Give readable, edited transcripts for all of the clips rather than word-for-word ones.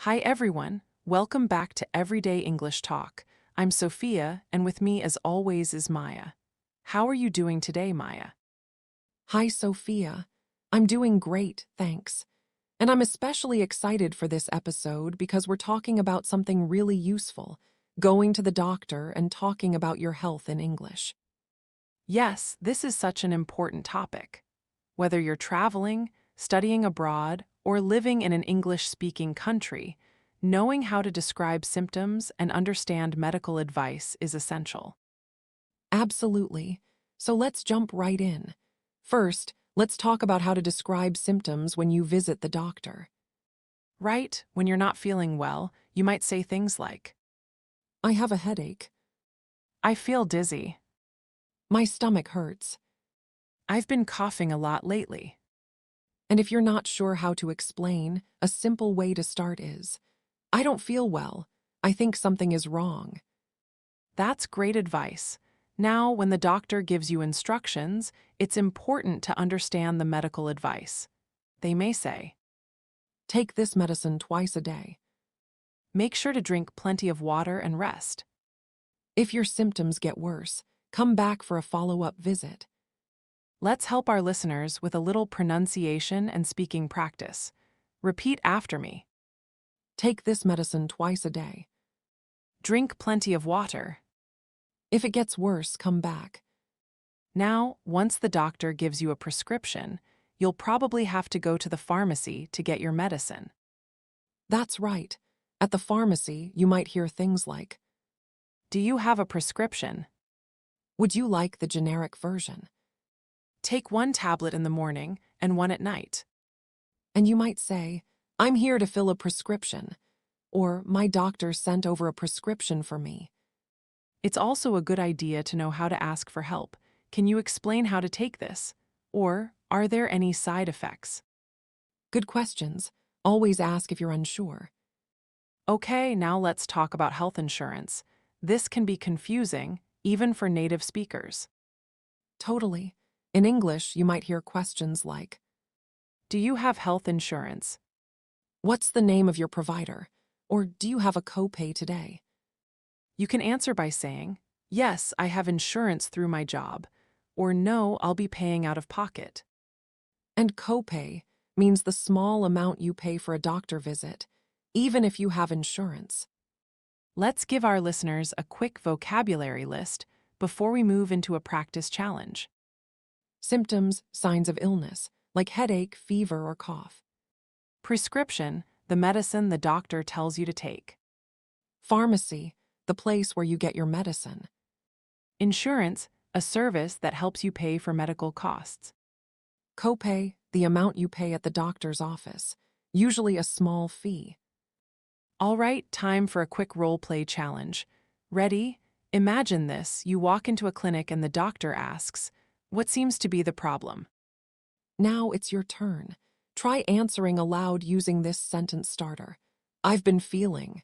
Hi everyone, welcome back to Everyday English Talk. I'm Sophia, and with me as always is Maya. How are you doing today, Maya? Hi, Sophia. I'm doing great, thanks. And I'm especially excited for this episode because we're talking about something really useful, going to the doctor and talking about your health in English. Yes, this is such an important topic. Whether you're traveling, studying abroad, or living in an English-speaking country, knowing how to describe symptoms and understand medical advice is essential. Absolutely. So let's jump right in. First, let's talk about how to describe symptoms when you visit the doctor. Right, when you're not feeling well, you might say things like, I have a headache. I feel dizzy. My stomach hurts. I've been coughing a lot lately. And if you're not sure how to explain, a simple way to start is, I don't feel well. I think something is wrong. That's great advice. Now, when the doctor gives you instructions, it's important to understand the medical advice. They may say, Take this medicine twice a day. make sure to drink plenty of water and rest. If your symptoms get worse, come back for a follow-up visit. Let's help our listeners with a little pronunciation and speaking practice. Repeat after me. Take this medicine twice a day. Drink plenty of water. If it gets worse, come back. Now, once the doctor gives you a prescription, you'll probably have to go to the pharmacy to get your medicine. That's right. At the pharmacy, you might hear things like, Do you have a prescription? would you like the generic version? Take one tablet in the morning and one at night. And you might say, I'm here to fill a prescription, or my doctor sent over a prescription for me. It's also a good idea to know how to ask for help. Can you explain how to take this? Or are there any side effects? Good questions. Always ask if you're unsure. Okay, now let's talk about health insurance. This can be confusing, even for native speakers. Totally. In English, you might hear questions like, Do you have health insurance? what's the name of your provider? Or do you have a copay today? You can answer by saying, Yes, I have insurance through my job, or No, I'll be paying out of pocket. And copay means the small amount you pay for a doctor visit, even if you have insurance. Let's give our listeners a quick vocabulary list before we move into a practice challenge. Symptoms, signs of illness, like headache, fever, or cough. Prescription, the medicine the doctor tells you to take. Pharmacy, the place where you get your medicine. Insurance, a service that helps you pay for medical costs. Copay, the amount you pay at the doctor's office, usually a small fee. All right, time for a quick role-play challenge. Ready? Imagine this. You walk into a clinic and the doctor asks, What seems to be the problem? Now it's your turn. Try answering aloud using this sentence starter. I've been feeling.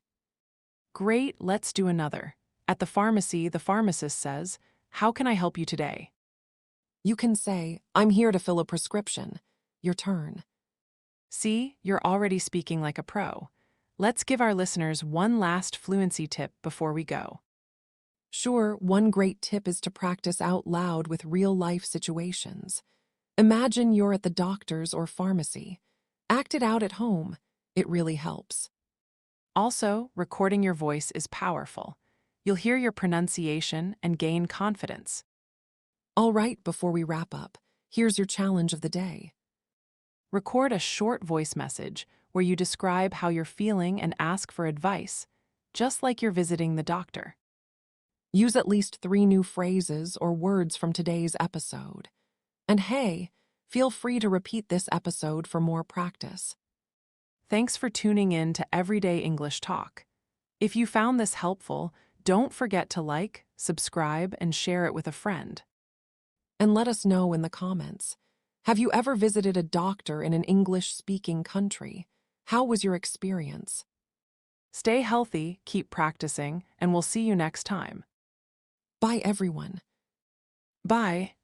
Great, let's do another. At the pharmacy, the pharmacist says, How can I help you today? You can say, I'm here to fill a prescription. Your turn. See, you're already speaking like a pro. Let's give our listeners one last fluency tip before we go. Sure, one great tip is to practice out loud with real-life situations. Imagine you're at the doctor's or pharmacy. Act it out at home. It really helps. Also, recording your voice is powerful. You'll hear your pronunciation and gain confidence. All right, before we wrap up, here's your challenge of the day. Record a short voice message where you describe how you're feeling and ask for advice, just like you're visiting the doctor. Use at least 3 new phrases or words from today's episode. And hey, feel free to repeat this episode for more practice. Thanks for tuning in to Everyday English Talk. If you found this helpful, don't forget to like, subscribe, and share it with a friend. And let us know in the comments. Have you ever visited a doctor in an English-speaking country? How was your experience? Stay healthy, keep practicing, and we'll see you next time. Bye, everyone. Bye.